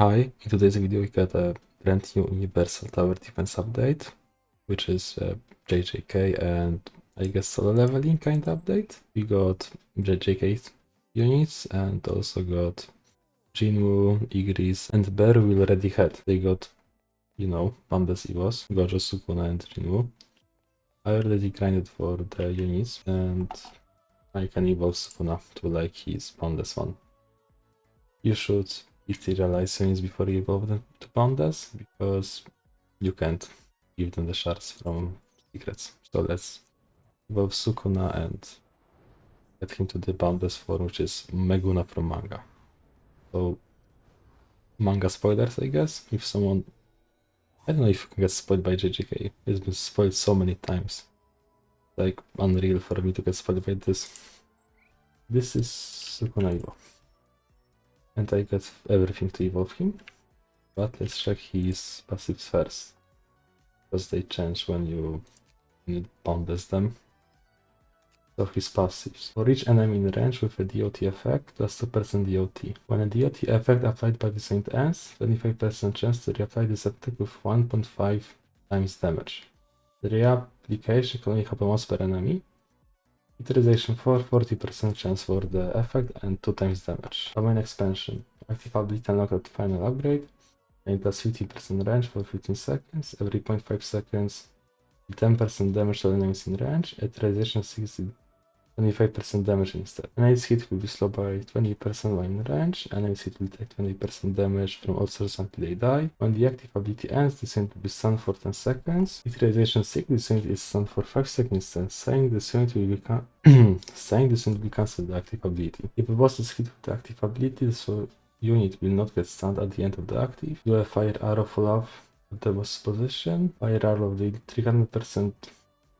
Hi, in today's video we got a brand new Universal Tower Defense update, which is JJK and I guess solo leveling kind of update. We got JJK units and also got Jinwoo, Igris, and Bear we already had. They got, boundless EVOs, Gojo, Sukuna, and Jinwoo. I already grinded for the units and I can evolve Sukuna to like his boundless one. You should etherealize units before you evolve them to boundless, because you can't give them the shards from secrets. So let's evolve Sukuna and get him to the boundless form, which is Meguna from manga. So manga spoilers, I guess. If someone, I don't know if you can get spoiled by JJK. It's been spoiled so many times. Like unreal for me to get spoiled by this. This is Sukuna Evo. And I got everything to evolve him. But let's check his passives first, because they change when you boundless them. So his passives. For each enemy in range with a DOT effect, plus 2% DOT. When a DOT effect applied by the saint ends, 25% chance to reapply this attack with 1.5 times damage. The reapplication can only happen once per enemy. Utilization for 40% chance for the effect and 2 times damage. Domain expansion. Active ability unlocked at final upgrade. And plus 15% range for 15 seconds. Every 0.5 seconds, 10% damage to enemies in range. Utilization 25% damage instead. Enemies hit will be slowed by 20% while in range. Enemies hit will take 20% damage from all sources until they die. When the active ability ends, this unit will be stunned for 10 seconds. Utilization 6, this unit is stunned for 5 seconds instead, saying this unit will be cancelled the active ability. If a boss is hit with the active ability, this unit will not get stunned at the end of the active. Do a fire arrow follow-up at the boss position. Fire arrow will deal 300%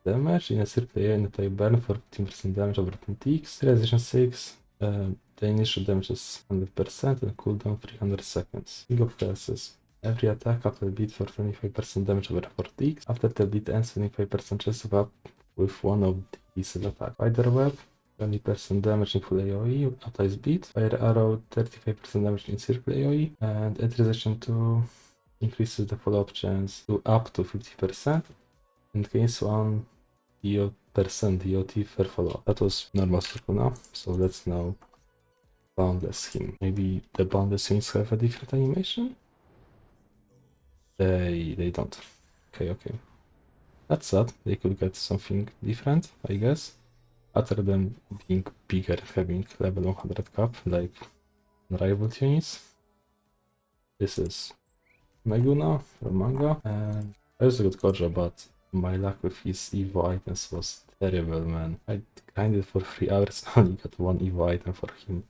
damage in a circle area and play burn for 15% damage over 10 ticks. Realization 6, the initial damage is 100% and cooldown 300 seconds. King of Curses. Every attack after the beat for 25% damage over 4 ticks. After the beat ends, 25% chance of up with one of these attacks. Spiderweb. 20% damage in full AoE, applies beat. Fire arrow, 35% damage in circle AoE. And Authorization 2 increases the follow-up chance to up to 50%. And gains 1 DOT per follow-up. That was normal Sukuna, so let's now boundless him. Maybe the boundless units have a different animation? They don't. Okay. That's sad. They could get something different, I guess. Other than being bigger and having level 100 cap, like unrivaled units. This is Meguna from manga, and I also got Gojo, but my luck with his Evo items was terrible, man. I grinded for 3 hours and only got 1 Evo item for him.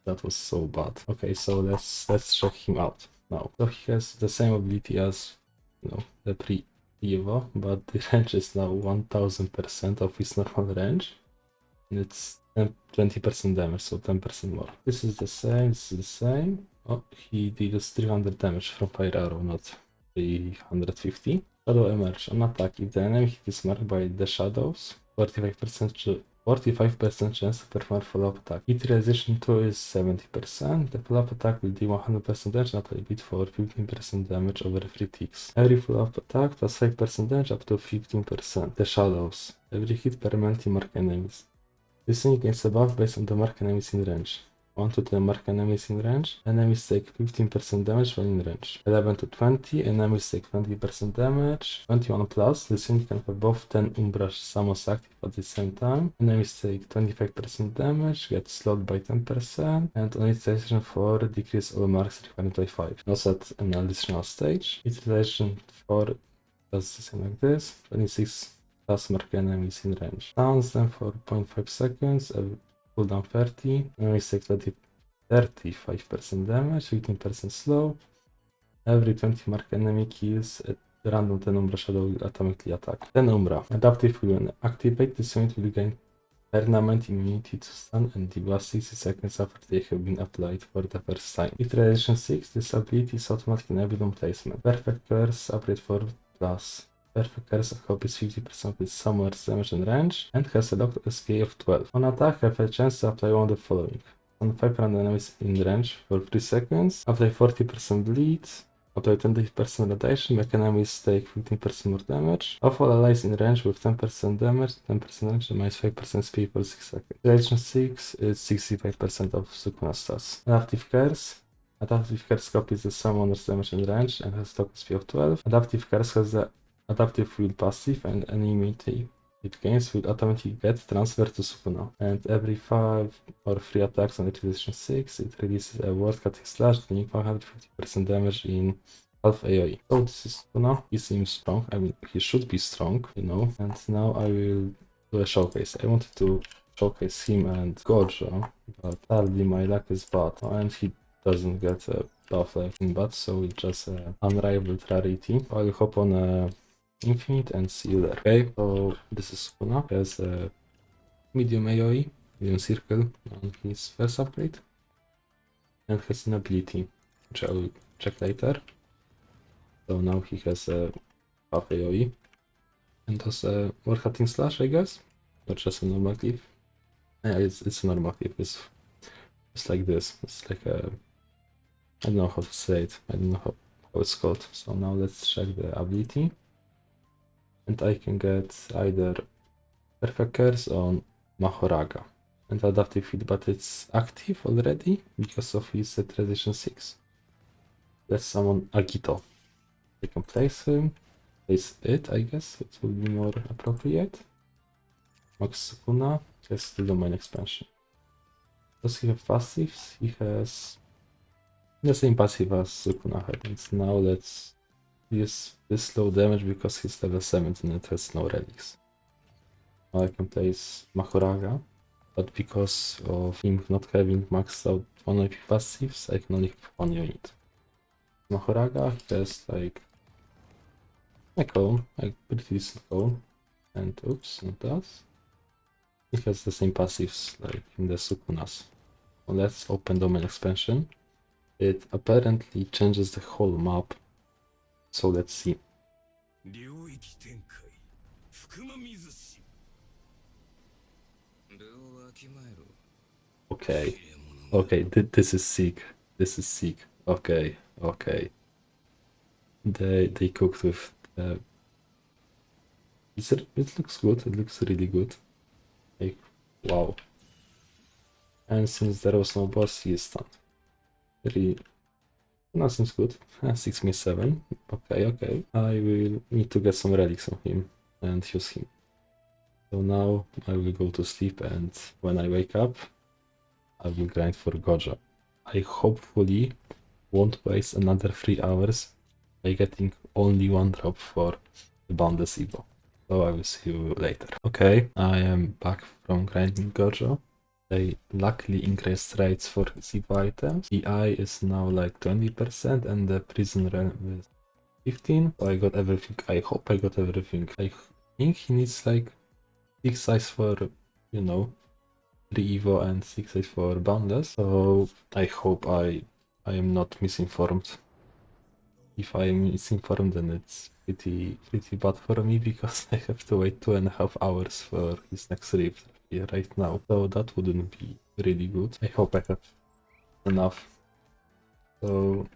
That was so bad. Okay, so let's check him out now. So he has the same ability as, the pre-Evo, but the range is now 1000% of his normal range. And it's 20% damage, so 10% more. This is the same, Oh, he deals 300 damage from fire arrow, not 350. Shadow emerge. On attack, if the enemy is marked by the shadows, 45% chance to perform follow-up attack. Utilization 2 is 70%. The follow-up attack will deal 100% damage and apply beat for 15% damage over 3 ticks. Every follow-up attack plus 5% damage up to 15%. The shadows. Every hit permanently mark enemies. This unit gains a buff based on the mark enemies in range. 1 to 10 mark enemies in range, enemies take 15% damage when in range. 11 to 20, enemies take 20% damage. 21 plus, this unit can have both 10 Umbra summons active at the same time. Enemies take 25% damage, get slowed by 10%, and on utilization 4, decrease all marks required by 5. Also at an additional stage. Utilization 4 does the same like this. 26 plus mark enemies in range. Stuns them for 0.5 seconds. Cooldown 30, enemies take 35% damage, 15% slow. Every 20 mark enemy kills a random 10 Umbra Shadow will atomically attack. 10 Umbra. Adaptive will activate, this unit will gain permanent immunity to stun and debuff 60 seconds after they have been applied for the first time. Iteration 6, this ability is automatic in every placement. Perfect Curse, upgrade 4 plus. Perfect Curse copies 50% with summoner's damage and range, and has a locked SK of 12. On attack, have a chance to apply one of the following. On 500 enemies in range for 3 seconds. Apply 40% bleed. Apply 20% radiation. Make enemies take 15% more damage. Of all allies in range with 10% damage, 10% range, minus 5% speed for 6 seconds. Duration 6 is 65% of sukuna stats. Adaptive Curse. Adaptive Curse copies the summoner's damage and range and has token speed of 12. Adaptive Curse has the adaptive wield passive and enemy it gains will automatically get transferred to sukuna. And every 5 or 3 attacks on Edition 6, it releases a word cutting slash dealing 150% damage in half AoE. So this is sukuna. He seems strong. I mean, he should be strong, you know. And now I will do a showcase. I wanted to showcase him and Gojo, but sadly my luck is bad. And he doesn't get a buff like in bad, so it's just an unrivaled rarity. I'll hop on a Infinite and see you there. Okay, so this is sukuna. He has a medium AoE, medium circle on his first upgrade, and has an ability, which I will check later. So now he has a half AoE, and does a word cutting slash, I guess, not just a normal cleave. Yeah, it's a normal cleave. It's like this. It's like a, I don't know how to say it. I don't know how it's called. So now let's check the ability. And I can get either Perfect Curse on Mahoraga and Adaptive Feed, but it's active already because of his Tradition 6. Let's summon Agito. I can place him, place it, I guess, it will be more appropriate. Max Sukuna, just the domain expansion. Does he have passives? He has the same passive as Sukuna had. And now let's use this low damage because he's level 17 and has no relics. Now I can place Mahoraga, but because of him not having maxed out 1 IP passives, I can only have 1 unit. Mahoraga has like a cone, like pretty decent cone, and oops, not that. He has the same passives like in the Sukunas. So let's open domain expansion. It apparently changes the whole map. So let's see. Okay, this is sick. This is sick. Okay. They cooked with it looks good. It looks really good. Like, wow. And since there was no boss, he is stunned. Really, that seems good. 6 me 7. Okay. I will need to get some relics on him and use him. So now I will go to sleep, and when I wake up, I will grind for Gojo. I hopefully won't waste another 3 hours by getting only 1 drop for the boundless Evo. So I will see you later. Okay, I am back from grinding Gojo. They luckily increased rates for Evo items. EI is now like 20% and the prison realm is 15. So I got everything. I hope I got everything. I think he needs like 6 size for, you know, 3 Evo and 6 size for boundless. So I hope I am not misinformed. If I am misinformed, then it's pretty bad for me because I have to wait 2.5 hours for his next rift right now. So that wouldn't be really good. I hope I have enough. So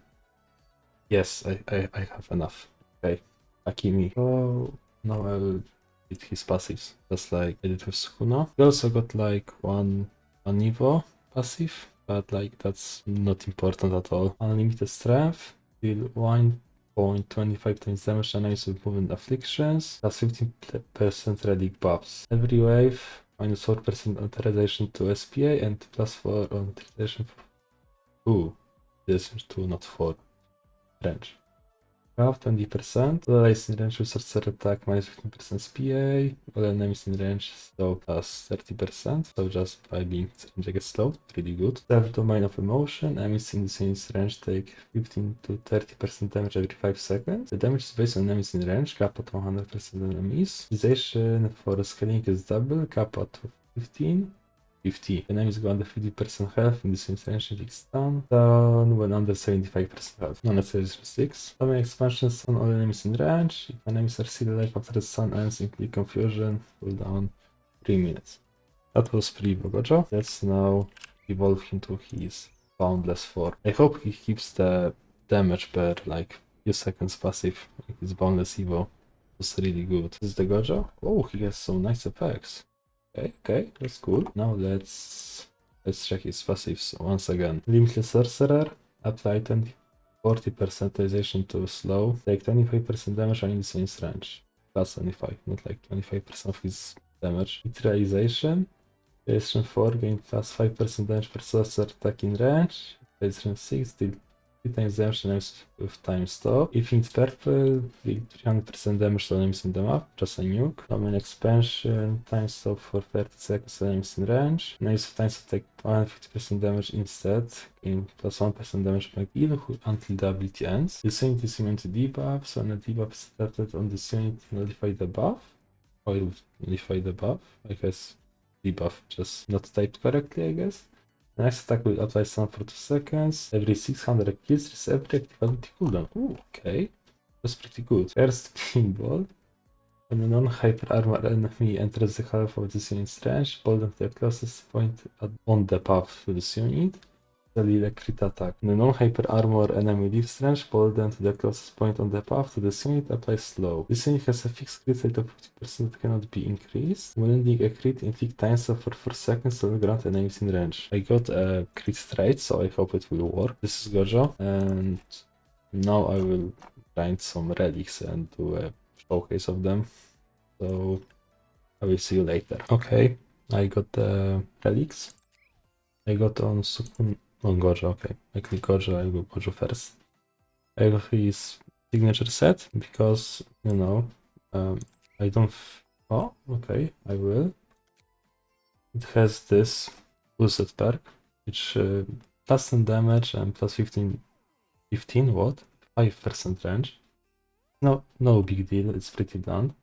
yes, I have enough. Okay, Akimi. So now I'll hit his passives, just like I did with Sukuna. We also got like one Evo passive, but like that's not important at all. Unlimited strength, deal 1.25 times damage and enemies with movement afflictions, plus 15% relic buffs. Every wave, minus 4% authorization to SPA and plus 4 on authorization for... Ooh, this is 2, not 4. Range. Have 20%. All allies in range with sorcerer attack minus 15% SPA. All enemies in range slow plus 30%. So just by being range I get slowed. Really good. Self domain of emotion. Enemies in the same range take 15 to 30% damage every 5 seconds. The damage is based on enemies in range, cap at 100% enemies. Utilization for scaling is double, cap at 15. 50. Enemies go under 50% health in the same range, take stun. Down when under 75% health. No necessarily 6. Domain expansions on all enemies in range. If enemies are still alive after the stun ends, include confusion, cooldown 3 minutes. That was pretty Gojo. Let's now evolve him to his boundless form. I hope he keeps the damage per like few seconds passive. His boundless evo was really good. This is the gojo. Oh, he has some nice effects. Okay, that's cool. Now let's check his passives once again. Limitless Sorcerer, apply 40 percentization to slow, take 25% damage on insane range. Plus 25, not like 25% of his damage. Neutralization, Creation 4, gain plus 5% damage per sorcerer attack in range. Creation 6, deal 3 times damage to enemies with time stop. If it's purple, deal 300% damage to enemies in the map, just a nuke. Common expansion, time stop for 30 seconds to enemies in range. Enemies with time stop take 150% damage instead, gain plus 1% damage per heal until the ability ends. This unit is immune to debuff, so when a debuff is adapted on this unit, nullify the buff. Or it would nullify the buff, I guess. Debuff, just not typed correctly, I guess. The next attack will apply stun for 2 seconds. Every 600 kills, this every active ability cooldown. Ooh, okay. That's pretty good. First pinball. When a non-hyper armor enemy enters the half of this unit's range, hold on to the closest point on the path to this unit. Deal a crit attack. When a non-hyper armor enemy leaves range, hold them to the closest point on the path to this unit, apply slow. This unit has a fixed crit rate of 50% that cannot be increased. When ending a crit, inflict time stop for 4 seconds to ground enemies in range. I got a crit straight, so I hope it will work. This is Gojo, and now I will grind some relics and do a showcase of them. So I will see you later. Okay, I got the relics. I got on Sukuna. On Gojo, okay. I click Gojo, I go Gojo first. I got his signature set because, you know, I don't. Oh, okay, I will. It has this boosted perk, which plus 10 damage and plus 15 what? 5% range. No big deal, it's pretty bland.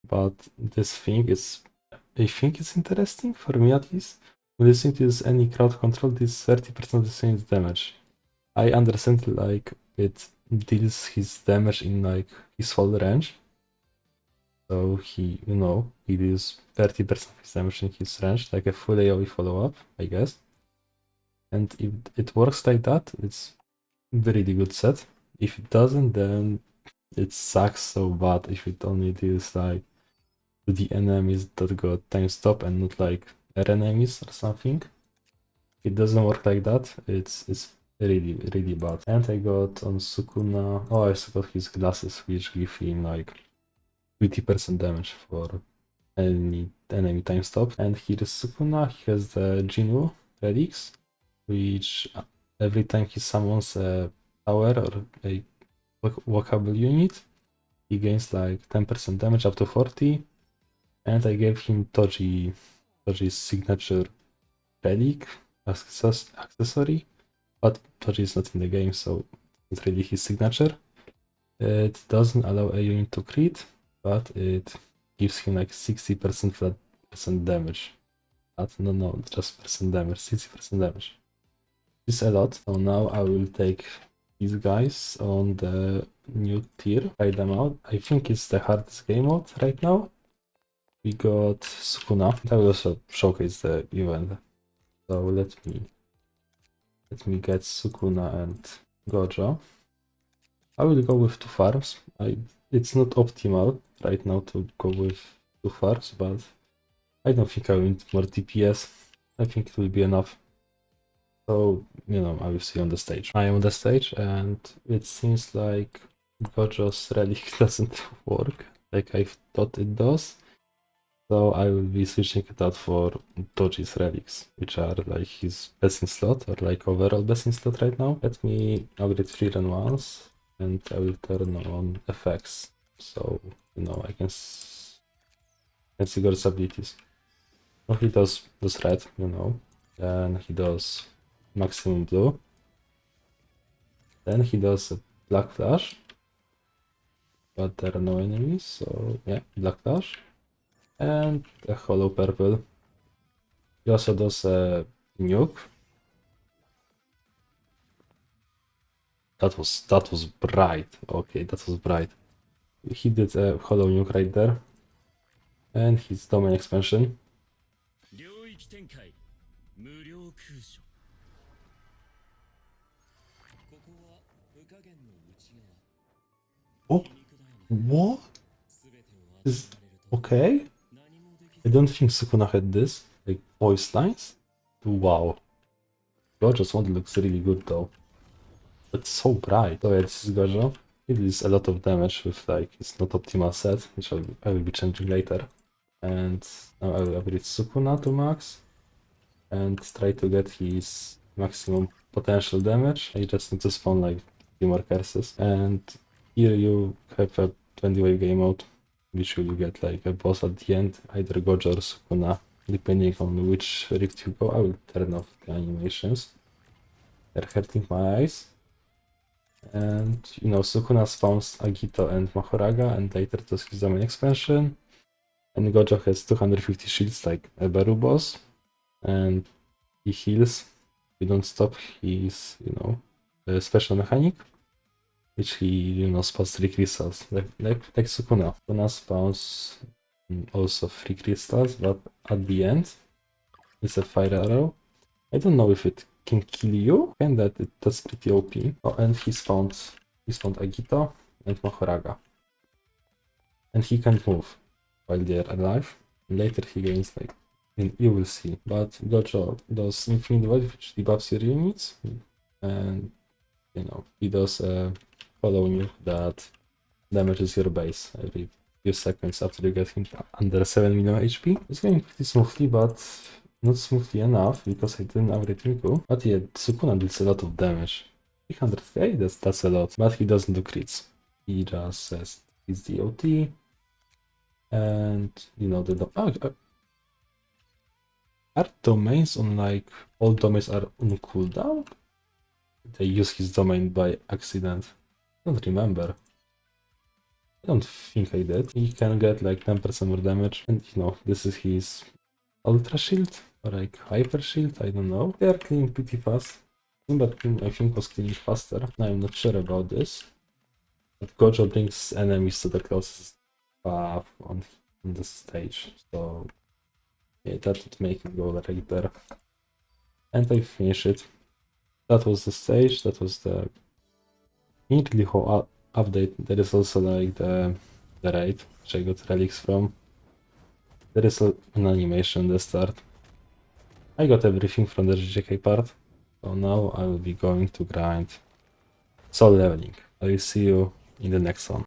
But this thing is, I think it's interesting, for me at least. When this thing uses any crowd control, this 30% of the same damage. I understand like it deals his damage in like his whole range. So he, you know, he deals 30% of his damage in his range, like a full AoE follow-up, I guess. And if it works like that, it's a really good set. If it doesn't, then it sucks so bad if it only deals like to the enemies that got time stop and not like air enemies or something. It doesn't work like that, it's really bad. And I got on Sukuna, oh, I also got his glasses, which give him like 20% damage for any enemy time stop. And here is Sukuna, he has the Jinu relics, which every time he summons a tower or a walkable unit, he gains like 10% damage up to 40. And I gave him Toji's signature relic accessory, but Toji is not in the game, so it's really his signature. It doesn't allow a unit to crit, but it gives him like 60% flat percent damage. No, just percent damage, 60% damage. This is a lot, so now I will take these guys on the new tier, try them out. I think it's the hardest game mode right now. We got Sukuna. I will also showcase the event. So let me get Sukuna and Gojo. I will go with 2 farms. It's not optimal right now to go with 2 farms, but I don't think I will need more DPS. I think it will be enough. So, you know, I will see you on the stage. I am on the stage and it seems like Gojo's relic doesn't work like I thought it does. So I will be switching it out for Toji's relics, which are like his best in slot or like overall best in slot right now. Let me upgrade 3 run once and I will turn on effects. So, you know, I can see God's abilities. So he does red, you know, then he does maximum blue, then he does a black flash, but there are no enemies, so yeah, black flash. And a hollow purple. He also does a nuke. That was bright. Okay, that was bright. He did a hollow nuke right there. And his domain expansion. Oh, what? Is okay? I don't think Sukuna had this, like voice lines. Wow. Gojo's one looks really good though. It's so bright. Oh yeah, this is Gojo. It deals a lot of damage with like it's not optimal set, which I will be changing later. And now I will upgrade Sukuna to max and try to get his maximum potential damage. I just need to spawn like 3 more curses. And here you have a 20-wave game mode, which you get like a boss at the end, either Gojo or Sukuna, depending on which rift you go. I will turn off the animations. They're hurting my eyes. And you know, Sukuna spawns Agito and Mahoraga, and later does his domain expansion. And Gojo has 250 shields like a Baru boss, and he heals. We don't stop his, you know, special mechanic, which he, you know, spawns 3 crystals, like Sukuna. Sukuna spawns also 3 crystals, but at the end, it's a fire arrow. I don't know if it can kill you, and that's pretty OP. Oh, and he spawned Agito and Mahoraga. And he can't move while they're alive. Later he gains like, you will see. But Gojo does infinite void, which debuffs your units, and you know, he does following you that damages your base every few seconds after you get him under 7 million HP. It's going pretty smoothly, but not smoothly enough because I didn't upgrade Riku. But yeah, Sukuna deals a lot of damage. 300k, that's a lot. But he doesn't do crits. He just says it's the OT. And you know are domains on like all domains are on cooldown? They use his domain by accident. I don't remember. I don't think I did. He can get like 10% more damage, and you know, this is his ultra shield or like hyper shield, I don't know. They are cleaning pretty fast. But I think was cleaning faster. I'm not sure about this. But Gojo brings enemies to the closest path on the stage, so yeah, that would make it go right there. And I finish it. That was the stage, that was the nearly whole update. There is also like the raid, which I got relics from. There is an animation at the start. I got everything from the JK part, so now I will be going to grind soul leveling. I will see you in the next one.